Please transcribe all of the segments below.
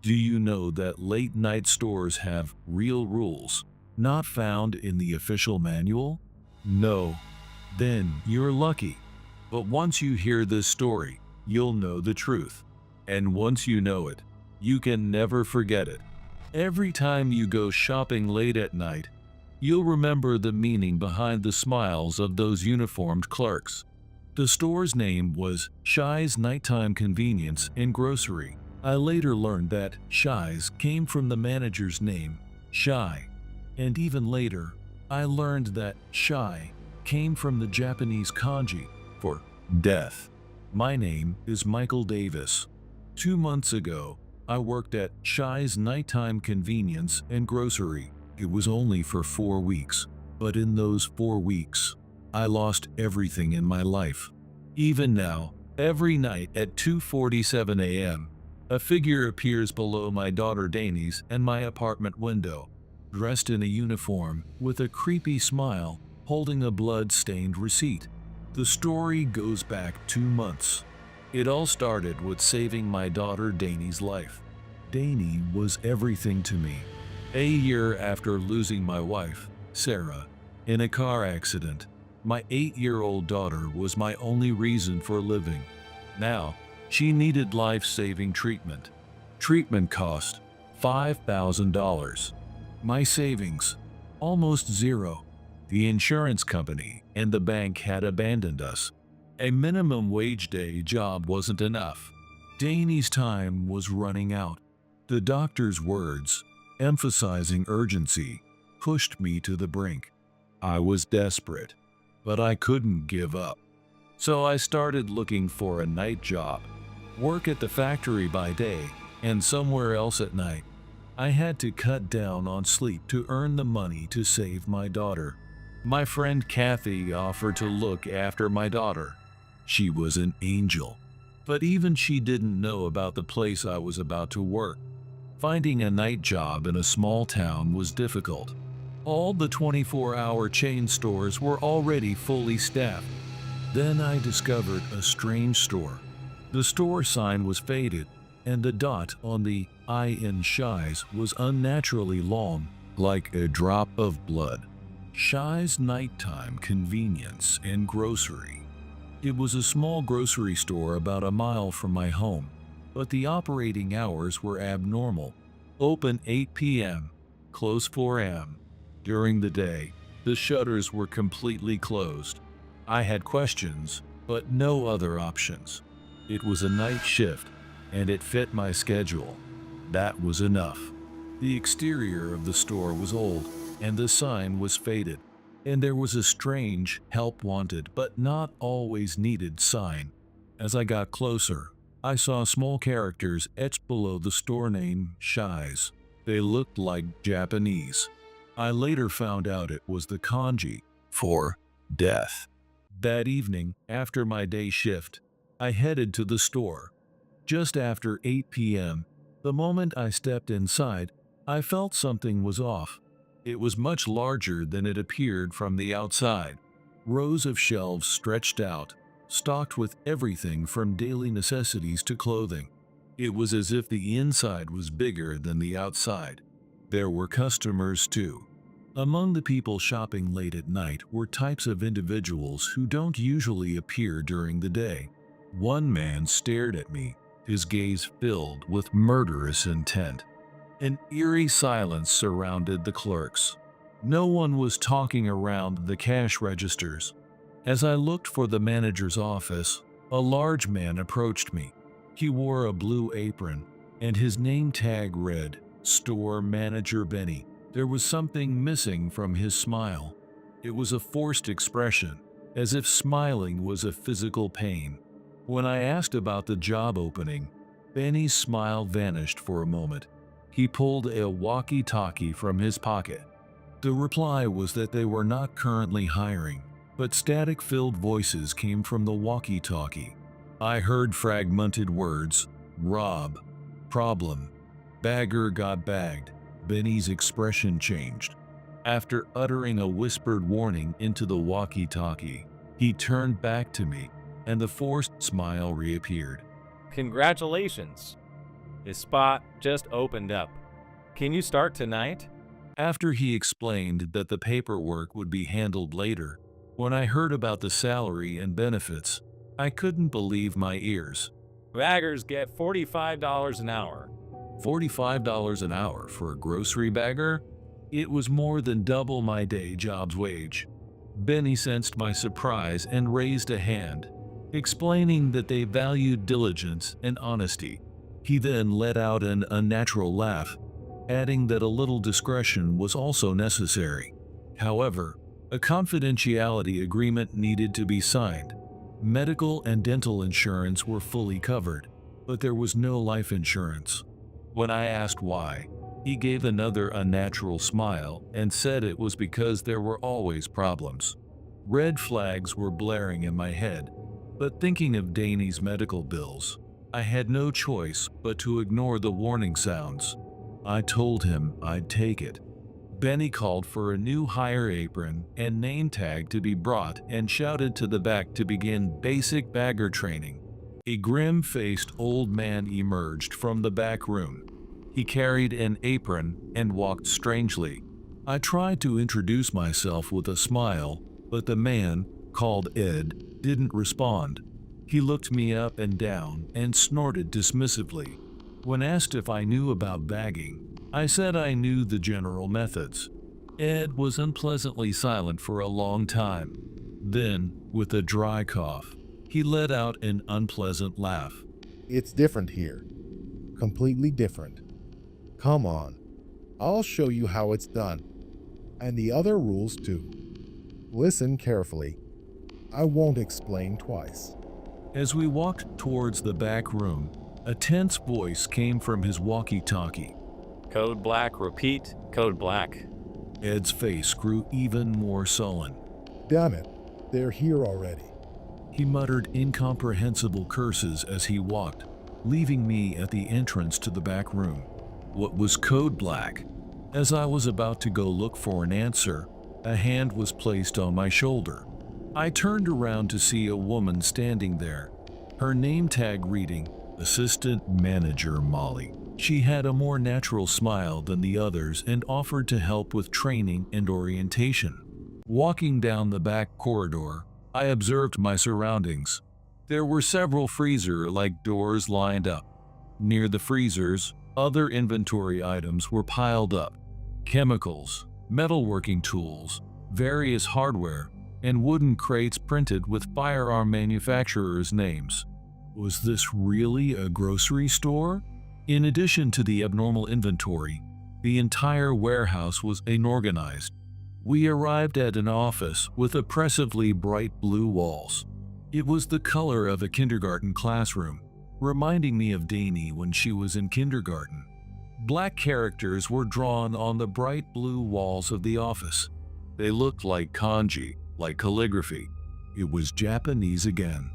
Do you know that late-night stores have real rules, not found in the official manual? No. Then you're lucky. But once you hear this story, you'll know the truth. And once you know it, you can never forget it. Every time you go shopping late at night, you'll remember the meaning behind the smiles of those uniformed clerks. The store's name was Shy's Nighttime Convenience and Grocery. I later learned that Shy's came from the manager's name, Shy. And even later, I learned that Shy came from the Japanese kanji for death. My name is Michael Davis. 2 months ago, I worked at Shy's Nighttime Convenience and Grocery. It was only for 4 weeks, but in those 4 weeks, I lost everything in my life. Even now, every night at 2:47 a.m., a figure appears below my daughter Dani's and my apartment window, dressed in a uniform with a creepy smile, holding a blood-stained receipt. The story goes back 2 months. It all started with saving my daughter Dani's life. Dani was everything to me. A year after losing my wife, Sarah, in a car accident, my 8-year-old daughter was my only reason for living. Now, she needed life-saving treatment. Treatment cost $5,000. My savings, almost zero. The insurance company and the bank had abandoned us. A minimum wage day job wasn't enough. Dani's time was running out. The doctor's words, emphasizing urgency, pushed me to the brink. I was desperate, but I couldn't give up. So I started looking for a night job. Work at the factory by day and somewhere else at night. I had to cut down on sleep to earn the money to save my daughter. My friend Kathy offered to look after my daughter. She was an angel, but even she didn't know about the place I was about to work. Finding a night job in a small town was difficult. All the 24-hour chain stores were already fully staffed. Then I discovered a strange store. The store sign was faded, and the dot on the I in Shy's was unnaturally long, like a drop of blood. Shy's Nighttime Convenience and Grocery. It was a small grocery store about a mile from my home, but the operating hours were abnormal. Open 8 p.m., close 4 a.m. During the day, the shutters were completely closed. I had questions, but no other options. It was a night shift, and it fit my schedule. That was enough. The exterior of the store was old, and the sign was faded, and there was a strange "help wanted but not always needed" sign. As I got closer, I saw small characters etched below the store name, Shy's. They looked like Japanese. I later found out it was the kanji for death. That evening, after my day shift, I headed to the store. Just after 8 p.m., the moment I stepped inside, I felt something was off. It was much larger than it appeared from the outside. Rows of shelves stretched out, stocked with everything from daily necessities to clothing. It was as if the inside was bigger than the outside. There were customers too. Among the people shopping late at night were types of individuals who don't usually appear during the day. One man stared at me, his gaze filled with murderous intent. An eerie silence surrounded the clerks. No one was talking around the cash registers. As I looked for the manager's office, a large man approached me. He wore a blue apron, and his name tag read, "Store Manager Benny." There was something missing from his smile. It was a forced expression, as if smiling was a physical pain. When I asked about the job opening, Benny's smile vanished for a moment. He pulled a walkie-talkie from his pocket. The reply was that they were not currently hiring, but static-filled voices came from the walkie-talkie. I heard fragmented words: rob, problem, bagger got bagged. Benny's expression changed. After uttering a whispered warning into the walkie-talkie, he turned back to me, and the forced smile reappeared. Congratulations! This spot just opened up. Can you start tonight? After he explained that the paperwork would be handled later, when I heard about the salary and benefits, I couldn't believe my ears. Baggers get $45 an hour. $45 an hour for a grocery bagger? It was more than double my day job's wage. Benny sensed my surprise and raised a hand, explaining that they valued diligence and honesty. He then let out an unnatural laugh, adding that a little discretion was also necessary. However, a confidentiality agreement needed to be signed. Medical and dental insurance were fully covered, but there was no life insurance. When I asked why, he gave another unnatural smile and said it was because there were always problems. Red flags were blaring in my head, but thinking of Danny's medical bills, I had no choice but to ignore the warning sounds. I told him I'd take it. Benny called for a new hire apron and name tag to be brought and shouted to the back to begin basic bagger training. A grim-faced old man emerged from the back room. He carried an apron and walked strangely. I tried to introduce myself with a smile, but the man, called Ed, didn't respond. He looked me up and down and snorted dismissively. When asked if I knew about bagging, I said I knew the general methods. Ed was unpleasantly silent for a long time. Then, with a dry cough, he let out an unpleasant laugh. It's different here. Completely different. Come on. I'll show you how it's done. And the other rules too. Listen carefully. I won't explain twice. As we walked towards the back room, a tense voice came from his walkie-talkie. Code black, repeat, code black. Ed's face grew even more sullen. Damn it. They're here already. He muttered incomprehensible curses as he walked, leaving me at the entrance to the back room. What was code black? As I was about to go look for an answer, a hand was placed on my shoulder. I turned around to see a woman standing there, her name tag reading Assistant Manager Molly. She had a more natural smile than the others and offered to help with training and orientation. Walking down the back corridor, I observed my surroundings. There were several freezer-like doors lined up. Near the freezers, other inventory items were piled up. Chemicals, metalworking tools, various hardware, and wooden crates printed with firearm manufacturers' names. Was this really a grocery store? In addition to the abnormal inventory, the entire warehouse was unorganized. We arrived at an office with oppressively bright blue walls. It was the color of a kindergarten classroom, reminding me of Dani when she was in kindergarten. Black characters were drawn on the bright blue walls of the office. They looked like kanji, like calligraphy. It was Japanese again.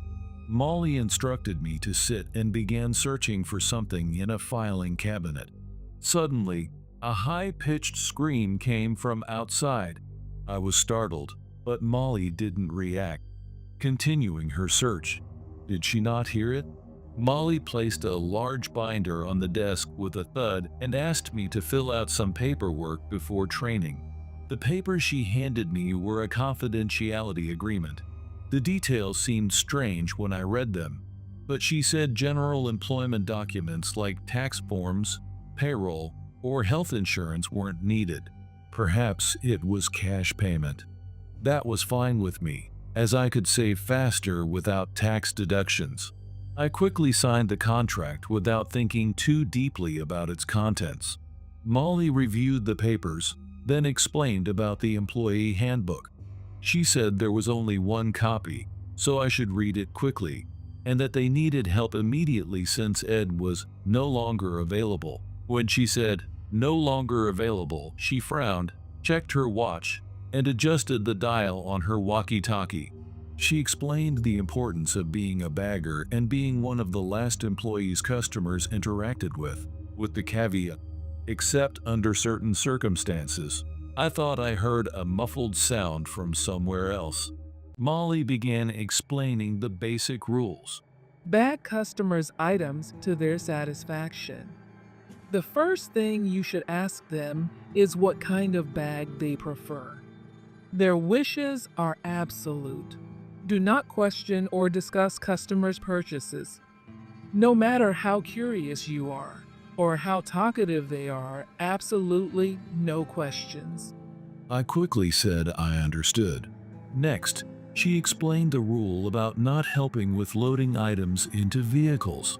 Molly instructed me to sit and began searching for something in a filing cabinet. Suddenly, a high-pitched scream came from outside. I was startled, but Molly didn't react, continuing her search. Did she not hear it? Molly placed a large binder on the desk with a thud and asked me to fill out some paperwork before training. The papers she handed me were a confidentiality agreement. The details seemed strange when I read them, but she said general employment documents like tax forms, payroll, or health insurance weren't needed. Perhaps it was cash payment. That was fine with me, as I could save faster without tax deductions. I quickly signed the contract without thinking too deeply about its contents. Molly reviewed the papers, then explained about the employee handbook. She said there was only one copy, so I should read it quickly, and that they needed help immediately since Ed was no longer available. When she said, "no longer available," she frowned, checked her watch, and adjusted the dial on her walkie-talkie. She explained the importance of being a bagger and being one of the last employees customers interacted with the caveat, except under certain circumstances. I thought I heard a muffled sound from somewhere else. Molly began explaining the basic rules. Bag customers' items to their satisfaction. The first thing you should ask them is what kind of bag they prefer. Their wishes are absolute. Do not question or discuss customers' purchases. No matter how curious you are or how talkative they are, absolutely no questions. I quickly said I understood. Next, she explained the rule about not helping with loading items into vehicles.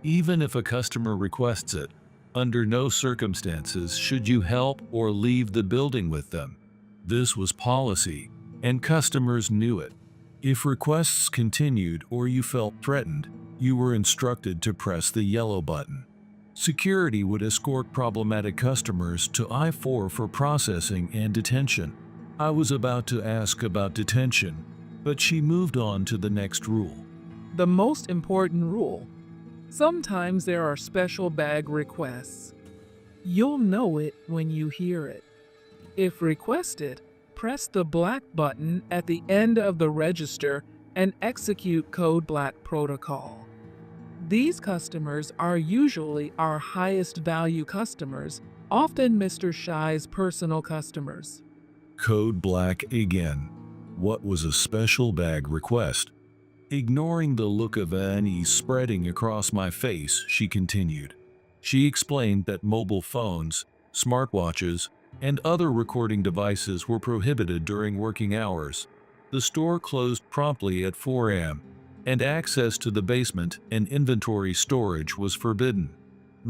Even if a customer requests it, under no circumstances should you help or leave the building with them. This was policy, and customers knew it. If requests continued or you felt threatened, you were instructed to press the yellow button. Security would escort problematic customers to I-4 for processing and detention. I was about to ask about detention, but she moved on to the next rule. The most important rule. Sometimes there are special bag requests. You'll know it when you hear it. If requested, press the black button at the end of the register and execute Code Black protocol. These customers are usually our highest value customers, often Mr. Shy's personal customers. Code Black again. What was a special bag request? Ignoring the look of unease spreading across my face, she continued. She explained that mobile phones, smartwatches, and other recording devices were prohibited during working hours. The store closed promptly at 4 a.m., and access to the basement and inventory storage was forbidden.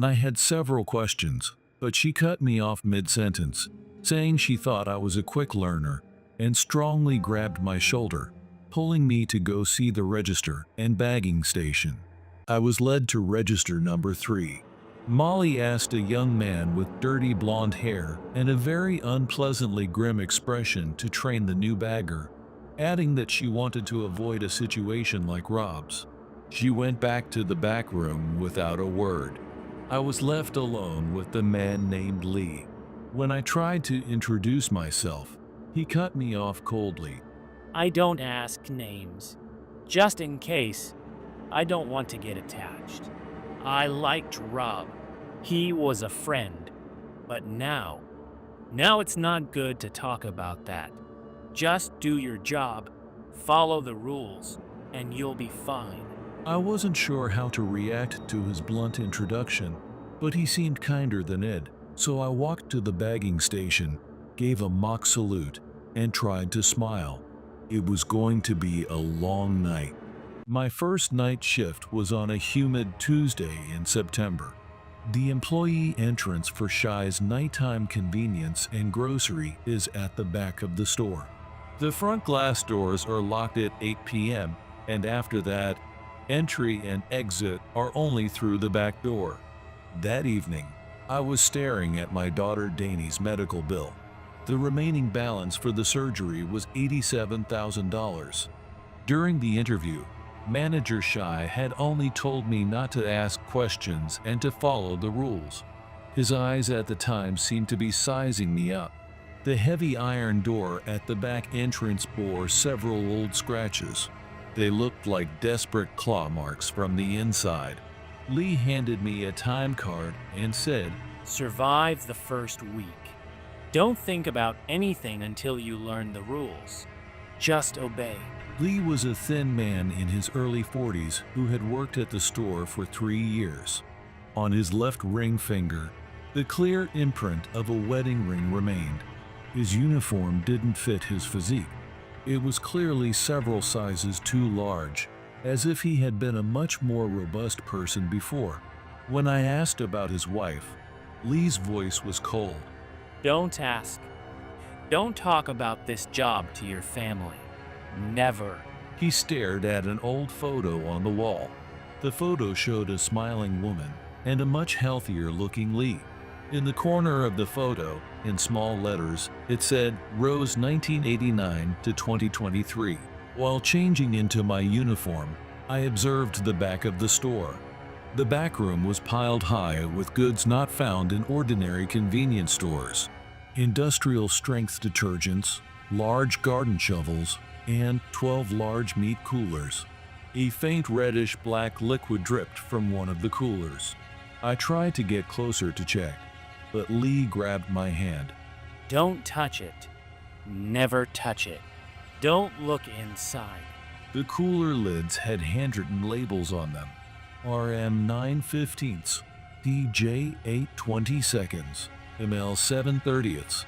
I had several questions, but she cut me off mid-sentence, saying she thought I was a quick learner, and strongly grabbed my shoulder, pulling me to go see the register and bagging station. I was led to register number 3. Molly asked a young man with dirty blonde hair and a very unpleasantly grim expression to train the new bagger, adding that she wanted to avoid a situation like Rob's. She went back to the back room without a word. I was left alone with the man named Lee. When I tried to introduce myself, he cut me off coldly. I don't ask names. Just in case, I don't want to get attached. I liked Rob. He was a friend. But now it's not good to talk about that. Just do your job, follow the rules, and you'll be fine. I wasn't sure how to react to his blunt introduction, but he seemed kinder than Ed, so I walked to the bagging station, gave a mock salute, and tried to smile. It was going to be a long night. My first night shift was on a humid Tuesday in September. The employee entrance for Shy's nighttime convenience and grocery is at the back of the store. The front glass doors are locked at 8 p.m., and after that, entry and exit are only through the back door. That evening, I was staring at my daughter Danny's medical bill. The remaining balance for the surgery was $87,000. During the interview, Manager Shy had only told me not to ask questions and to follow the rules. His eyes at the time seemed to be sizing me up. The heavy iron door at the back entrance bore several old scratches. They looked like desperate claw marks from the inside. Lee handed me a time card and said, Survive the first week. Don't think about anything until you learn the rules. Just obey. Lee was a thin man in his early 40s who had worked at the store for 3 years. On his left ring finger, the clear imprint of a wedding ring remained. His uniform didn't fit his physique. It was clearly several sizes too large, as if he had been a much more robust person before. When I asked about his wife, Lee's voice was cold. Don't ask. Don't talk about this job to your family. Never. He stared at an old photo on the wall. The photo showed a smiling woman and a much healthier looking Lee. In the corner of the photo, in small letters, it said Rose 1989 to 2023. While changing into my uniform, I observed the back of the store. The back room was piled high with goods not found in ordinary convenience stores. Industrial strength detergents, large garden shovels, and 12 large meat coolers. A faint reddish-black liquid dripped from one of the coolers. I tried to get closer to check, but Lee grabbed my hand. Don't touch it. Never touch it. Don't look inside. The cooler lids had handwritten labels on them. RM 9/15, TJ 8/20 seconds, ML 7/30.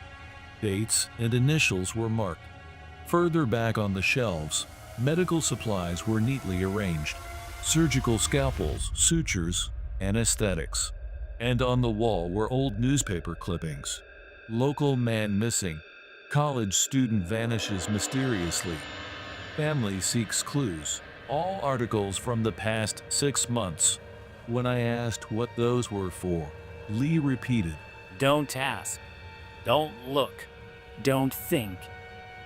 Dates and initials were marked. Further back on the shelves, medical supplies were neatly arranged. Surgical scalpels, sutures, anesthetics. And on the wall were old newspaper clippings. Local man missing. College student vanishes mysteriously. Family seeks clues. All articles from the past 6 months. When I asked what those were for, Lee repeated, Don't ask. Don't look. Don't think.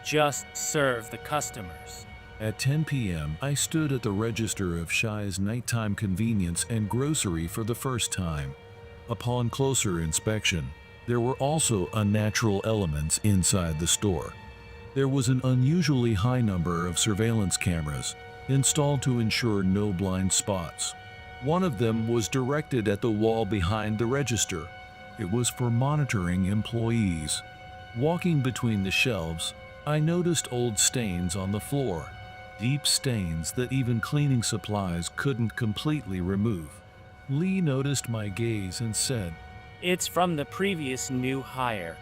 Just serve the customers. At 10 p.m., I stood at the register of Shy's nighttime convenience and grocery for the first time. Upon closer inspection, there were also unnatural elements inside the store. There was an unusually high number of surveillance cameras installed to ensure no blind spots. One of them was directed at the wall behind the register. It was for monitoring employees. Walking between the shelves, I noticed old stains on the floor, deep stains that even cleaning supplies couldn't completely remove. Lee noticed my gaze and said, It's from the previous new hire.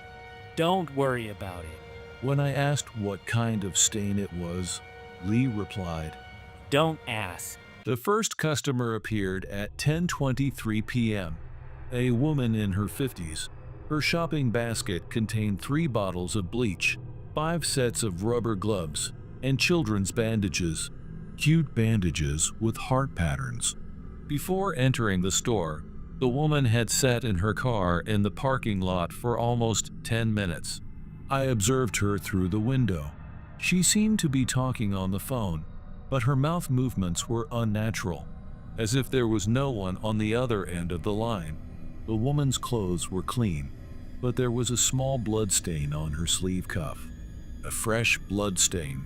Don't worry about it. When I asked what kind of stain it was, Lee replied, Don't ask. The first customer appeared at 10:23 p.m. A woman in her 50s. Her shopping basket contained 3 bottles of bleach, 5 sets of rubber gloves, and children's bandages. Cute bandages with heart patterns. Before entering the store, the woman had sat in her car in the parking lot for almost 10 minutes. I observed her through the window. She seemed to be talking on the phone, but her mouth movements were unnatural, as if there was no one on the other end of the line. The woman's clothes were clean, but there was a small blood stain on her sleeve cuff. A fresh blood stain.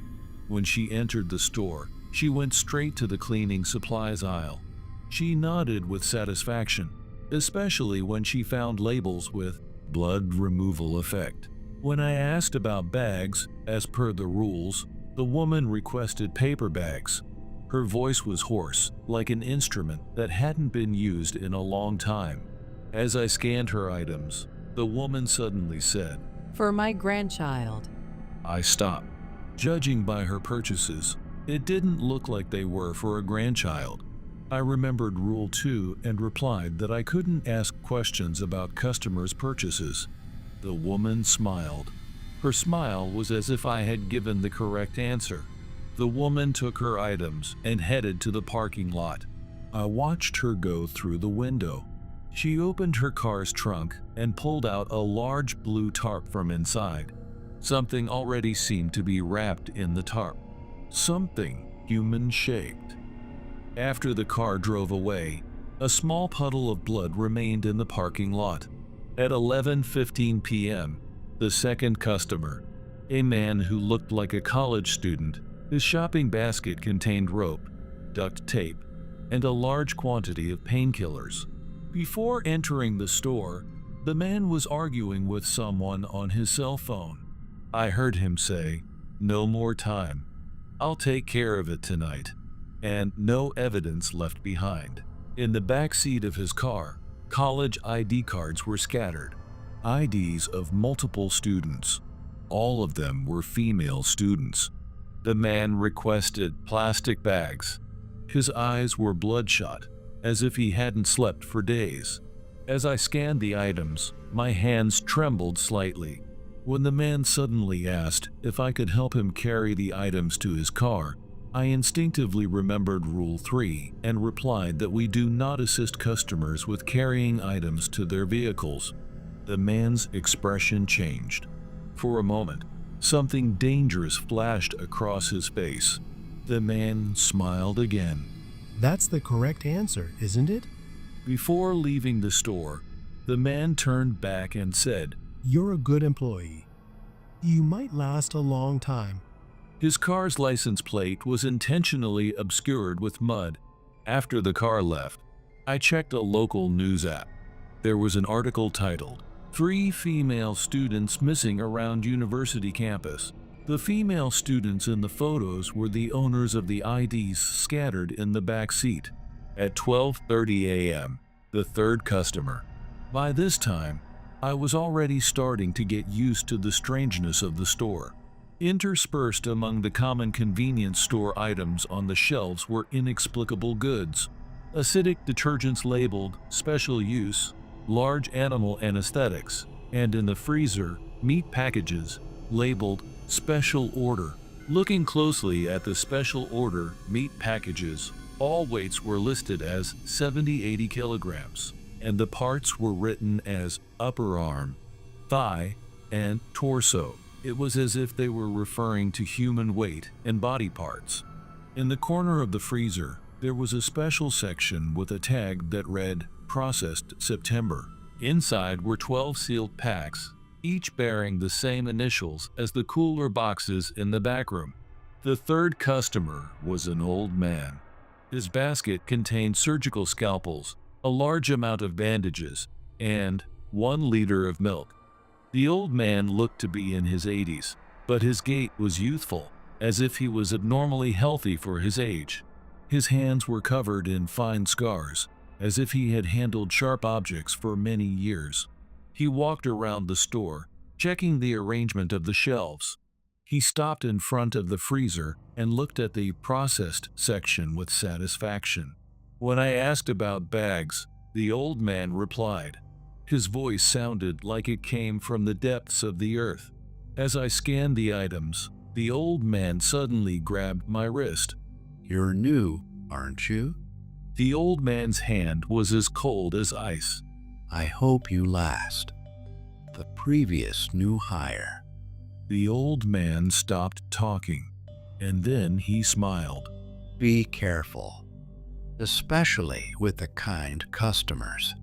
When she entered the store, she went straight to the cleaning supplies aisle. She nodded with satisfaction, especially when she found labels with blood removal effect. When I asked about bags, as per the rules, the woman requested paper bags. Her voice was hoarse, like an instrument that hadn't been used in a long time. As I scanned her items, the woman suddenly said, For my grandchild. I stopped. Judging by her purchases, it didn't look like they were for a grandchild. I remembered Rule 2 and replied that I couldn't ask questions about customers' purchases. The woman smiled. Her smile was as if I had given the correct answer. The woman took her items and headed to the parking lot. I watched her go through the window. She opened her car's trunk and pulled out a large blue tarp from inside. Something already seemed to be wrapped in the tarp. Something human-shaped. After the car drove away, a small puddle of blood remained in the parking lot. At 11:15 p.m., the second customer, a man who looked like a college student, his shopping basket contained rope, duct tape, and a large quantity of painkillers. Before entering the store, the man was arguing with someone on his cell phone. I heard him say, "No more time. I'll take care of it tonight." And no evidence left behind. In the back seat of his car, college ID cards were scattered. IDs of multiple students. All of them were female students. The man requested plastic bags. His eyes were bloodshot, as if he hadn't slept for days. As I scanned the items, my hands trembled slightly. When the man suddenly asked if I could help him carry the items to his car, I instinctively remembered Rule 3 and replied that we do not assist customers with carrying items to their vehicles. The man's expression changed. For a moment, something dangerous flashed across his face. The man smiled again. That's the correct answer, isn't it? Before leaving the store, the man turned back and said, You're a good employee. You might last a long time, His car's license plate was intentionally obscured with mud. After the car left, I checked a local news app. There was an article titled, "3 Female Students Missing Around University Campus." The female students in the photos were the owners of the IDs scattered in the back seat. At 12:30 a.m., the third customer. By this time, I was already starting to get used to the strangeness of the store. Interspersed among the common convenience store items on the shelves were inexplicable goods. Acidic detergents labeled "special use," large animal anesthetics, and in the freezer, meat packages labeled "special order." Looking closely at the special order meat packages, all weights were listed as 70-80 kilograms, and the parts were written as upper arm, thigh, and torso. It was as if they were referring to human weight and body parts. In the corner of the freezer, there was a special section with a tag that read, "Processed September." Inside were 12 sealed packs, each bearing the same initials as the cooler boxes in the back room. The third customer was an old man. His basket contained surgical scalpels, a large amount of bandages, and 1 liter of milk. The old man looked to be in his 80s, but his gait was youthful, as if he was abnormally healthy for his age. His hands were covered in fine scars, as if he had handled sharp objects for many years. He walked around the store, checking the arrangement of the shelves. He stopped in front of the freezer and looked at the processed section with satisfaction. When I asked about bags, the old man replied. His voice sounded like it came from the depths of the earth. As I scanned the items, the old man suddenly grabbed my wrist. "You're new, aren't you? The old man's hand was as cold as ice. I hope you last. The previous new hire." The old man stopped talking, and then he smiled. "Be careful, especially with the kind customers."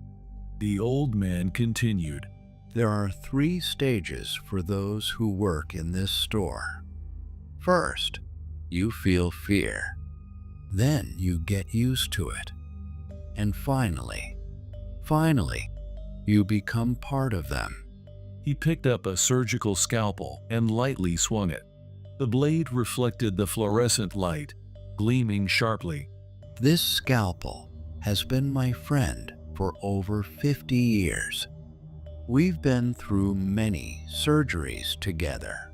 The old man continued. "There are 3 stages for those who work in this store. First, you feel fear. Then you get used to it. And finally, you become part of them." He picked up a surgical scalpel and lightly swung it. The blade reflected the fluorescent light, gleaming sharply. "This scalpel has been my friend for over 50 years. We've been through many surgeries together."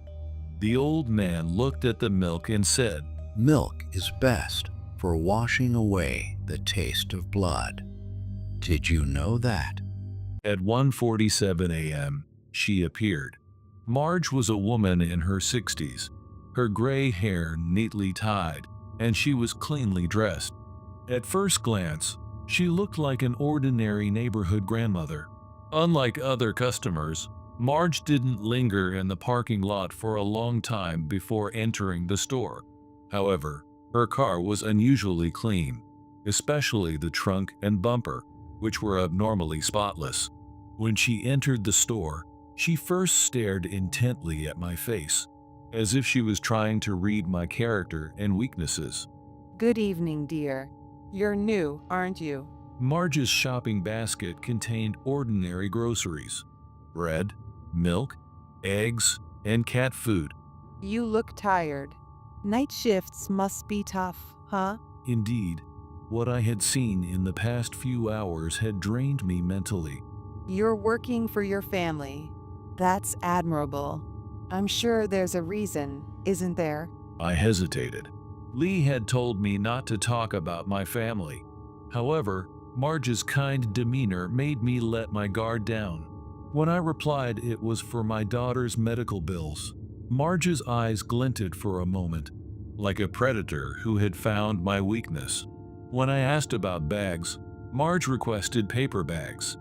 The old man looked at the milk and said, "Milk is best for washing away the taste of blood. Did you know that?" At 1:47 a.m., she appeared. Marge was a woman in her 60s, her gray hair neatly tied, and she was cleanly dressed. At first glance, she looked like an ordinary neighborhood grandmother. Unlike other customers, Marge didn't linger in the parking lot for a long time before entering the store. However, her car was unusually clean, especially the trunk and bumper, which were abnormally spotless. When she entered the store, she first stared intently at my face, as if she was trying to read my character and weaknesses. "Good evening, dear. You're new, aren't you?" Marge's shopping basket contained ordinary groceries: bread, milk, eggs, and cat food. "You look tired. Night shifts must be tough, huh?" Indeed, what I had seen in the past few hours had drained me mentally. "You're working for your family. That's admirable. I'm sure there's a reason, isn't there?" I hesitated. Lee had told me not to talk about my family. However, Marge's kind demeanor made me let my guard down. When I replied it was for my daughter's medical bills, Marge's eyes glinted for a moment, like a predator who had found my weakness. When I asked about bags, Marge requested paper bags.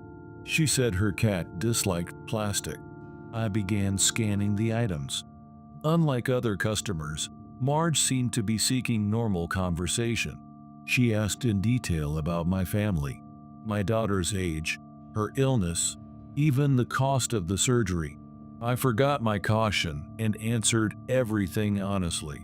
She said her cat disliked plastic. I began scanning the items. Unlike other customers, Marge seemed to be seeking normal conversation. She asked in detail about my family, my daughter's age, her illness, even the cost of the surgery. I forgot my caution and answered everything honestly.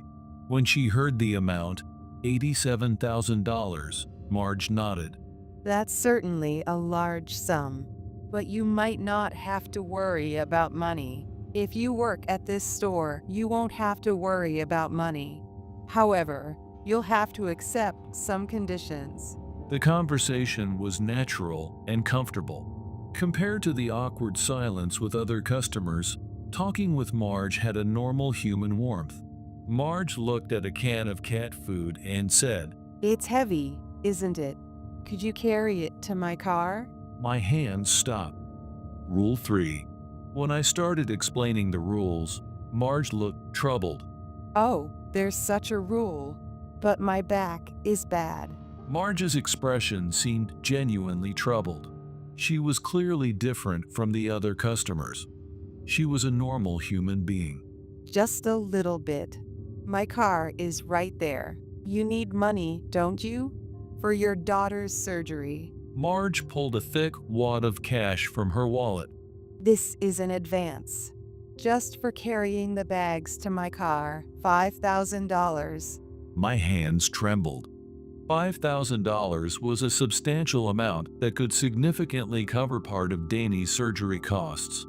When she heard the amount, $87,000, Marge nodded. That's certainly a large sum, but you might not have to worry about money. If you work at this store, you won't have to worry about money. However, you'll have to accept some conditions. The conversation was natural and comfortable. Compared to the awkward silence with other customers, talking with Marge had a normal human warmth. Marge looked at a can of cat food and said, It's heavy, isn't it? Could you carry it to my car? My hands stopped. Rule 3. When I started explaining the rules, Marge looked troubled. Oh, there's such a rule, but my back is bad. Marge's expression seemed genuinely troubled. She was clearly different from the other customers. She was a normal human being. Just a little bit. My car is right there. You need money, don't you? For your daughter's surgery. Marge pulled a thick wad of cash from her wallet. This is an advance. Just for carrying the bags to my car, $5,000. My hands trembled. $5,000 was a substantial amount that could significantly cover part of Danny's surgery costs.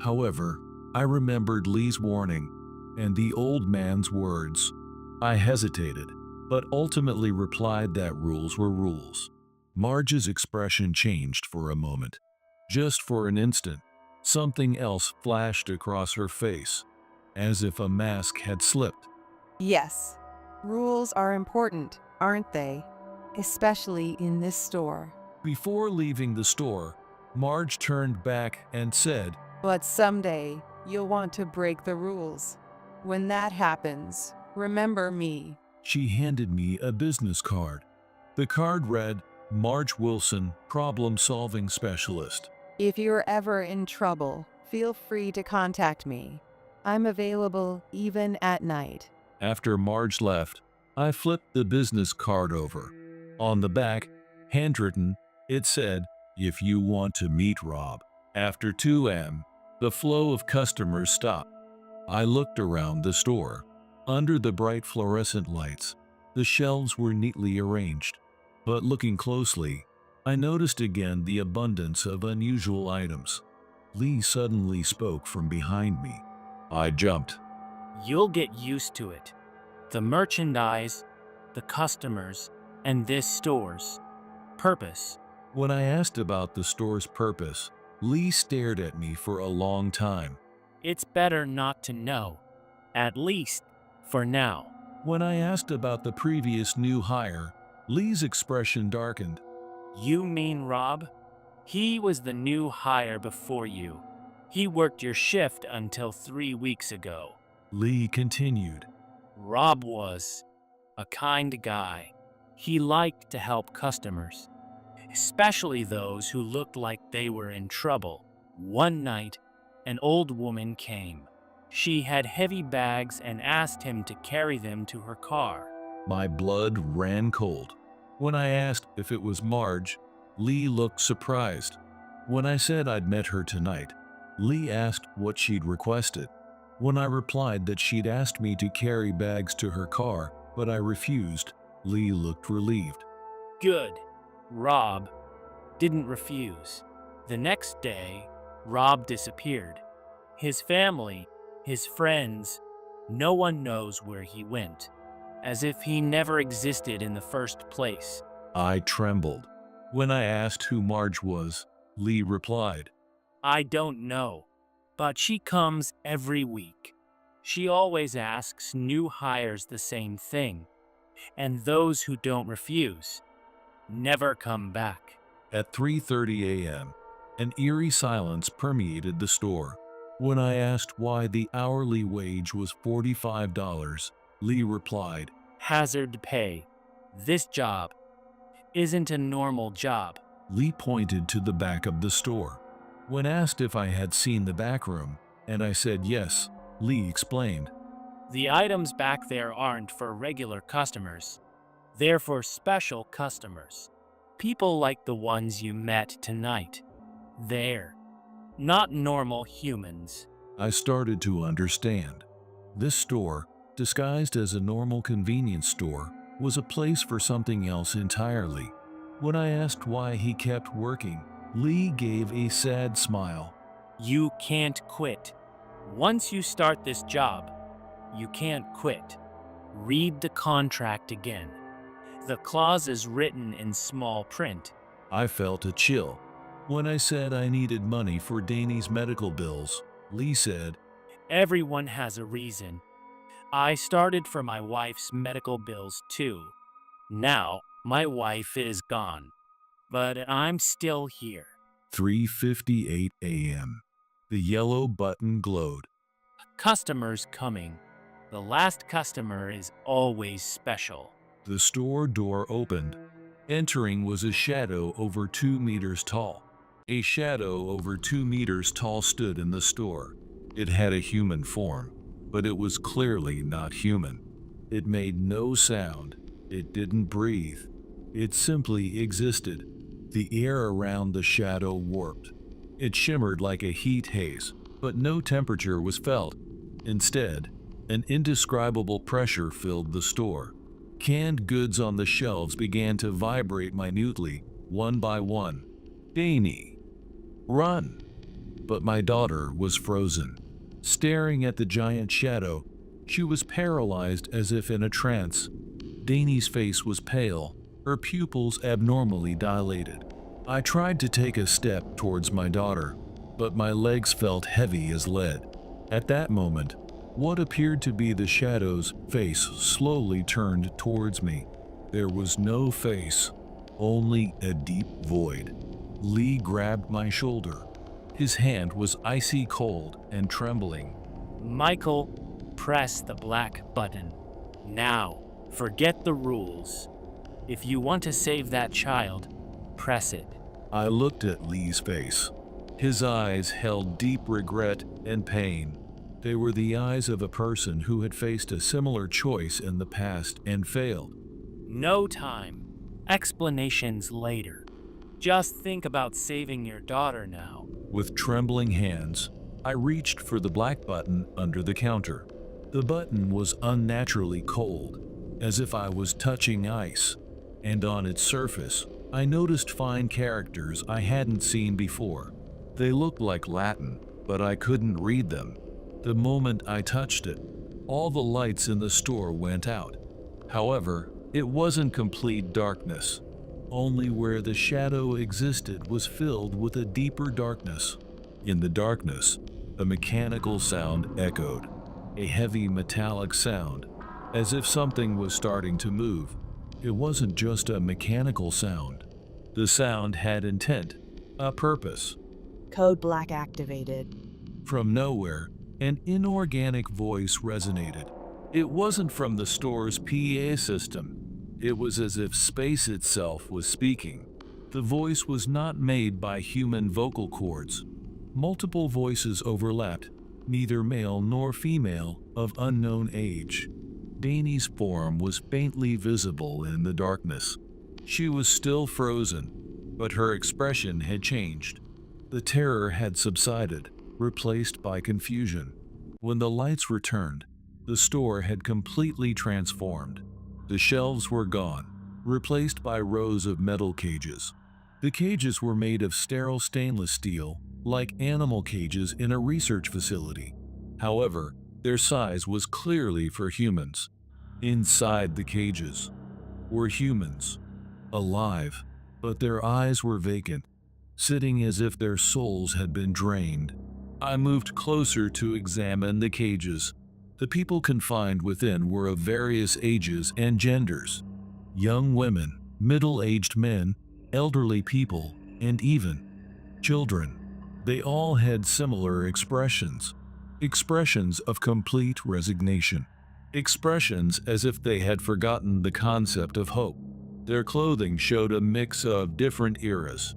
However, I remembered Lee's warning and the old man's words. I hesitated, but ultimately replied that rules were rules. Marge's expression changed for a moment. Just for an instant, something else flashed across her face, as if a mask had slipped. Yes, rules are important, aren't they? Especially in this store. Before leaving the store, Marge turned back and said, But someday, you'll want to break the rules. When that happens, remember me. She handed me a business card. The card read, Marge Wilson, Problem-Solving Specialist. If you're ever in trouble, feel free to contact me. I'm available even at night. After Marge left, I flipped the business card over. On the back, handwritten, it said, If you want to meet Rob. After 2 a.m., the flow of customers stopped. I looked around the store. Under the bright fluorescent lights, the shelves were neatly arranged. But looking closely, I noticed again the abundance of unusual items. Lee suddenly spoke from behind me. I jumped. You'll get used to it. The merchandise, the customers, and this store's purpose. When I asked about the store's purpose, Lee stared at me for a long time. It's better not to know, at least for now. When I asked about the previous new hire, Lee's expression darkened. You mean Rob? He was the new hire before you. He worked your shift until 3 weeks ago. Lee continued. Rob was a kind guy. He liked to help customers, especially those who looked like they were in trouble. One night, an old woman came. She had heavy bags and asked him to carry them to her car. My blood ran cold. When I asked if it was Marge, Lee looked surprised. When I said I'd met her tonight, Lee asked what she'd requested. When I replied that she'd asked me to carry bags to her car, but I refused, Lee looked relieved. Good. Rob didn't refuse. The next day, Rob disappeared. His family, his friends, no one knows where he went, as if he never existed in the first place. I trembled. When I asked who Marge was, Lee replied, I don't know, but she comes every week. She always asks new hires the same thing, and those who don't refuse never come back. At 3:30 a.m., an eerie silence permeated the store. When I asked why the hourly wage was $45, Lee replied, Hazard pay. This job isn't a normal job. Lee pointed to the back of the store. When asked if I had seen the back room, and I said yes, Lee explained. The items back there aren't for regular customers. They're for special customers. People like the ones you met tonight. They're not normal humans. I started to understand. This store, disguised as a normal convenience store, was a place for something else entirely. When I asked why he kept working, Lee gave a sad smile. You can't quit. Once you start this job, you can't quit. Read the contract again. The clause is written in small print. I felt a chill. When I said I needed money for Danny's medical bills, Lee said, Everyone has a reason. I started for my wife's medical bills too. Now, my wife is gone, but I'm still here. 3:58 a.m. The yellow button glowed. Customers coming. The last customer is always special. The store door opened. Entering was a shadow over 2 meters tall. A shadow over 2 meters tall stood in the store. It had a human form, but it was clearly not human. It made no sound. It didn't breathe. It simply existed. The air around the shadow warped. It shimmered like a heat haze, but no temperature was felt. Instead, an indescribable pressure filled the store. Canned goods on the shelves began to vibrate minutely, one by one. Danny, run! But my daughter was frozen. Staring at the giant shadow, she was paralyzed as if in a trance. Danny's face was pale, her pupils abnormally dilated. I tried to take a step towards my daughter, but my legs felt heavy as lead. At that moment, what appeared to be the shadow's face slowly turned towards me. There was no face, only a deep void. Lee grabbed my shoulder. His hand was icy cold and trembling. Michael, press the black button. Now, forget the rules. If you want to save that child, press it. I looked at Lee's face. His eyes held deep regret and pain. They were the eyes of a person who had faced a similar choice in the past and failed. No time. Explanations later. Just think about saving your daughter now. With trembling hands, I reached for the black button under the counter. The button was unnaturally cold, as if I was touching ice, and on its surface, I noticed fine characters I hadn't seen before. They looked like Latin, but I couldn't read them. The moment I touched it, all the lights in the store went out. However, it wasn't complete darkness. Only where the shadow existed was filled with a deeper darkness. In the darkness, a mechanical sound echoed, a heavy metallic sound, as if something was starting to move. It wasn't just a mechanical sound. The sound had intent, a purpose. Code black activated. From nowhere, an inorganic voice resonated. It wasn't from the store's PA system. It was as if space itself was speaking. The voice was not made by human vocal cords. Multiple voices overlapped, neither male nor female, of unknown age. Danny's form was faintly visible in the darkness. She was still frozen, but her expression had changed. The terror had subsided, replaced by confusion. When the lights returned, the store had completely transformed. The shelves were gone, replaced by rows of metal cages. The cages were made of sterile stainless steel, like animal cages in a research facility. However, their size was clearly for humans. Inside the cages were humans, alive, but their eyes were vacant, sitting as if their souls had been drained. I moved closer to examine the cages. The people confined within were of various ages and genders. Young women, middle-aged men, elderly people, and even children. They all had similar expressions. Expressions of complete resignation. Expressions as if they had forgotten the concept of hope. Their clothing showed a mix of different eras.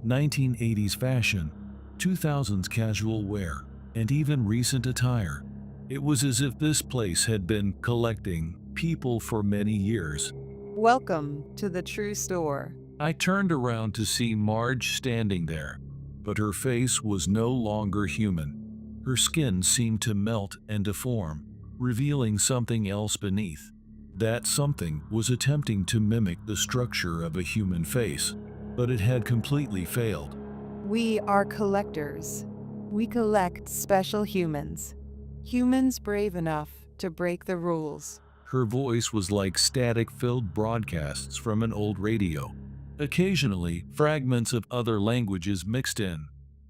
1980s fashion, 2000s casual wear, and even recent attire. It was as if this place had been collecting people for many years. Welcome to the true store. I turned around to see Marge standing there, but her face was no longer human. Her skin seemed to melt and deform, revealing something else beneath. That something was attempting to mimic the structure of a human face, but it had completely failed. We are collectors. We collect special humans. Humans brave enough to break the rules. Her voice was like static-filled broadcasts from an old radio. Occasionally, fragments of other languages mixed in.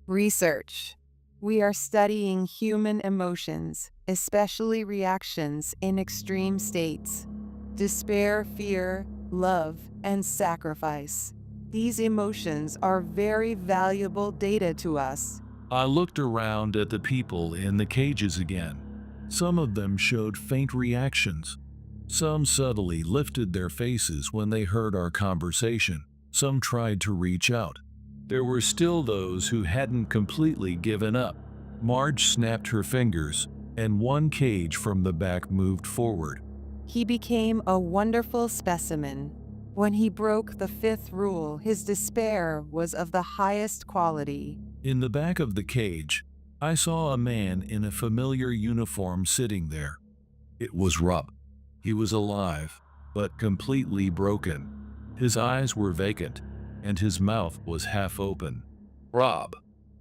Research. We are studying human emotions, especially reactions in extreme states. Despair, fear, love, and sacrifice. These emotions are very valuable data to us. I looked around at the people in the cages again. Some of them showed faint reactions. Some subtly lifted their faces when they heard our conversation. Some tried to reach out. There were still those who hadn't completely given up. Marge snapped her fingers, and one cage from the back moved forward. He became a wonderful specimen. When he broke the fifth rule, his despair was of the highest quality. In the back of the cage, I saw a man in a familiar uniform sitting there. It was Rob. He was alive, but completely broken. His eyes were vacant, and his mouth was half open. Rob.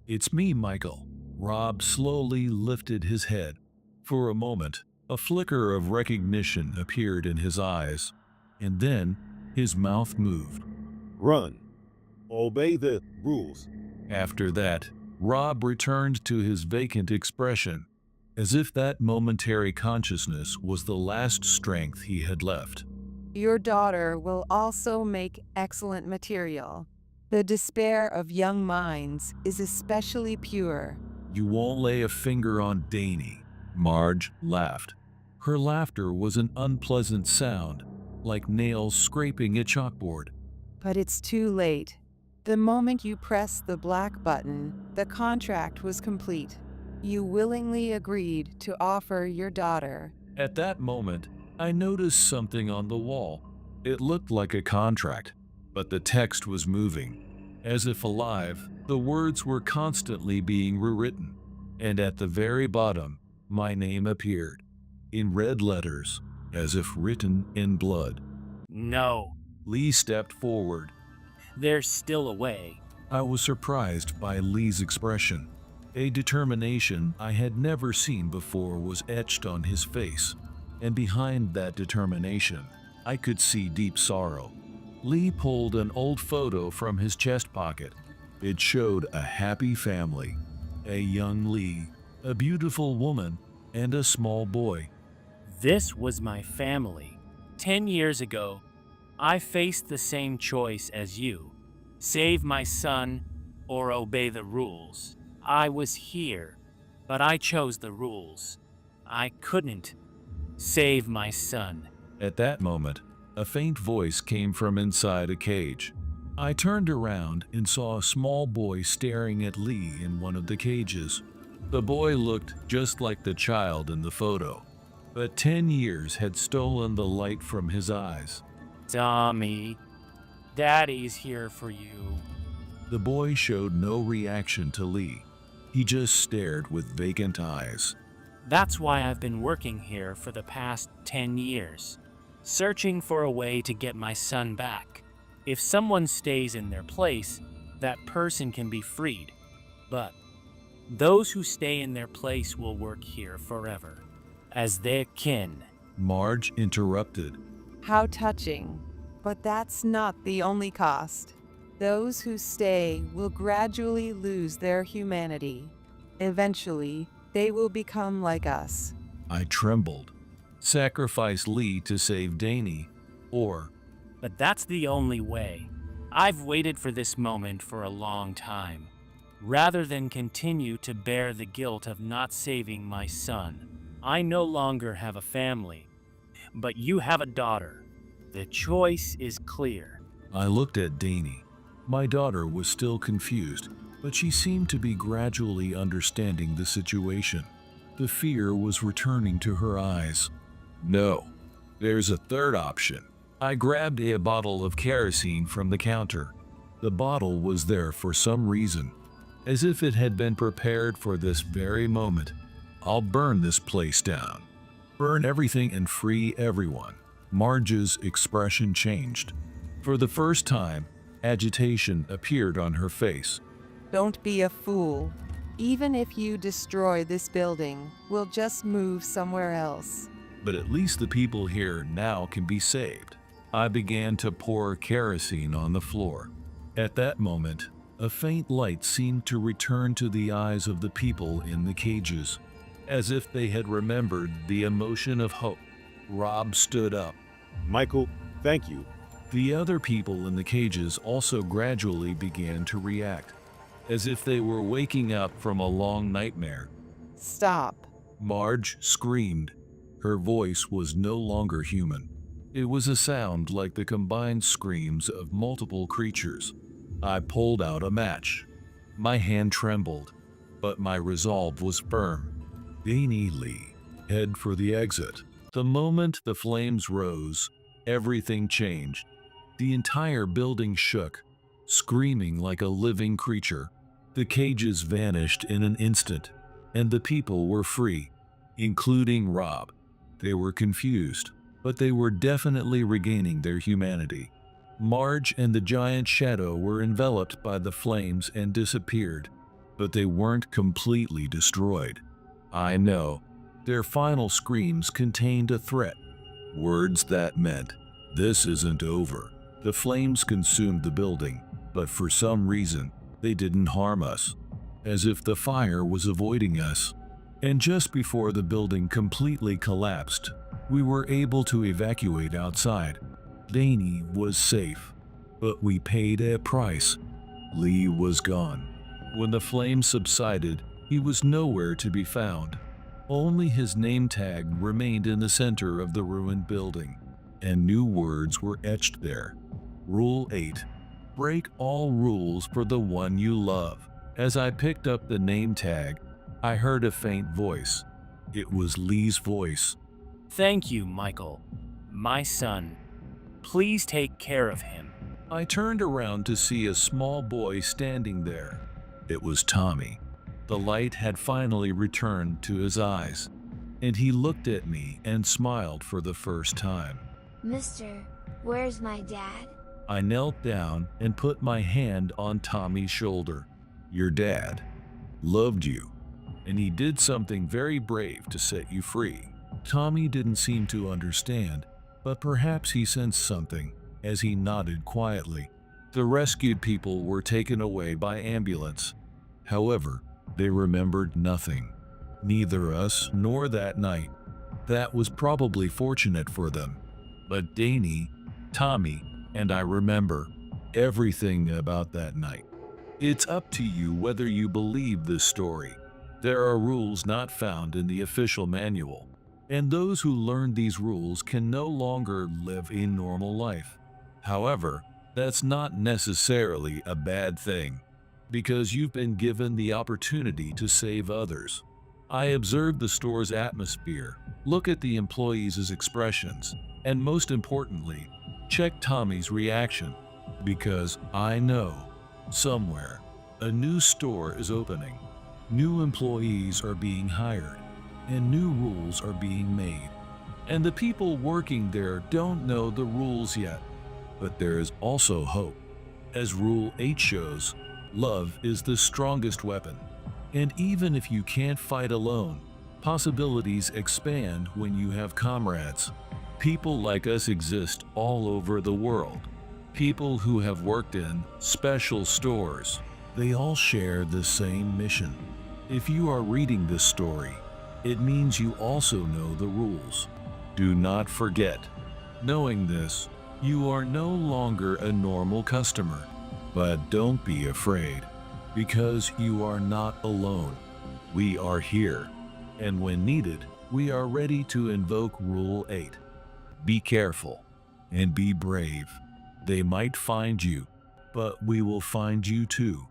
It's me, Michael. Rob slowly lifted his head. For a moment, a flicker of recognition appeared in his eyes, and then his mouth moved. Run. Obey the rules. After that, Rob returned to his vacant expression, as if that momentary consciousness was the last strength he had left. Your daughter will also make excellent material. The despair of young minds is especially pure. You won't lay a finger on Danny, Marge laughed. Her laughter was an unpleasant sound, like nails scraping a chalkboard. But it's too late. The moment you pressed the black button, the contract was complete. You willingly agreed to offer your daughter. At that moment, I noticed something on the wall. It looked like a contract, but the text was moving. As if alive, the words were constantly being rewritten, and at the very bottom, my name appeared, in red letters, as if written in blood. No, Lee stepped forward. there's still a way. I was surprised by Lee's expression. A determination I had never seen before was etched on his face, and behind that determination, I could see deep sorrow. Lee pulled an old photo from his chest pocket. It showed a happy family, a young Lee, a beautiful woman, and a small boy. This was my family. 10 years ago, I faced the same choice as you. Save my son or obey the rules. I was here, but I chose the rules. I couldn't save my son. At that moment, a faint voice came from inside a cage. I turned around and saw a small boy staring at Lee in one of the cages. The boy looked just like the child in the photo, but 10 years had stolen the light from his eyes. Tommy, Daddy's here for you. The boy showed no reaction to Lee. He just stared with vacant eyes. That's why I've been working here for the past 10 years, searching for a way to get my son back. If someone stays in their place, that person can be freed. But those who stay in their place will work here forever, as their kin. Marge interrupted. How touching. But that's not the only cost. Those who stay will gradually lose their humanity. Eventually, they will become like us. I trembled. Sacrifice Lee to save Danny, or... But that's the only way. I've waited for this moment for a long time. Rather than continue to bear the guilt of not saving my son, I no longer have a family. But you have a daughter. The choice is clear. I looked at Danny. My daughter was still confused, but she seemed to be gradually understanding the situation. The fear was returning to her eyes. No, there's a third option. I grabbed a bottle of kerosene from the counter. The bottle was there for some reason, as if it had been prepared for this very moment. I'll burn this place down. Burn everything and free everyone. Marge's expression changed. For the first time, agitation appeared on her face. Don't be a fool. Even if you destroy this building, we'll just move somewhere else. But at least the people here now can be saved. I began to pour kerosene on the floor. At that moment, a faint light seemed to return to the eyes of the people in the cages, as if they had remembered the emotion of hope. Rob stood up. Michael, thank you. The other people in the cages also gradually began to react, as if they were waking up from a long nightmare. Stop. Marge screamed. Her voice was no longer human. It was a sound like the combined screams of multiple creatures. I pulled out a match. My hand trembled, but my resolve was firm. Danny Lee, head for the exit. The moment the flames rose, everything changed. The entire building shook, screaming like a living creature. The cages vanished in an instant, and the people were free, including Rob. They were confused, but they were definitely regaining their humanity. Marge and the giant shadow were enveloped by the flames and disappeared, but they weren't completely destroyed. I know, their final screams contained a threat, words that meant, "This isn't over." The flames consumed the building, but for some reason, they didn't harm us, as if the fire was avoiding us. And just before the building completely collapsed, we were able to evacuate outside. Danny was safe, but we paid a price. Lee was gone. When the flames subsided, he was nowhere to be found. Only his name tag remained in the center of the ruined building, and new words were etched there. Rule 8. Break all rules for the one you love. As I picked up the name tag, I heard a faint voice. It was Lee's voice. Thank you, Michael. My son. Please take care of him. I turned around to see a small boy standing there. It was Tommy. The light had finally returned to his eyes, and he looked at me and smiled for the first time. Mister, where's my dad? I knelt down and put my hand on Tommy's shoulder. Your dad loved you, and he did something very brave to set you free. Tommy didn't seem to understand, but perhaps he sensed something as he nodded quietly. The rescued people were taken away by ambulance. However, they remembered nothing, neither us nor that night. That was probably fortunate for them. But Danny, Tommy, and I remember everything about that night. It's up to you whether you believe this story. There are rules not found in the official manual, and those who learn these rules can no longer live a normal life. However, that's not necessarily a bad thing, because you've been given the opportunity to save others. I observed the store's atmosphere, look at the employees' expressions, and most importantly, check Tommy's reaction, because I know, somewhere, a new store is opening. New employees are being hired, and new rules are being made. And the people working there don't know the rules yet, but there is also hope. As Rule 8 shows, love is the strongest weapon. And even if you can't fight alone, possibilities expand when you have comrades. People like us exist all over the world. People who have worked in special stores. They all share the same mission. If you are reading this story, it means you also know the rules. Do not forget. Knowing this, you are no longer a normal customer. But don't be afraid, because you are not alone. We are here, and when needed, we are ready to invoke Rule 8. Be careful and be brave. They might find you, but we will find you too.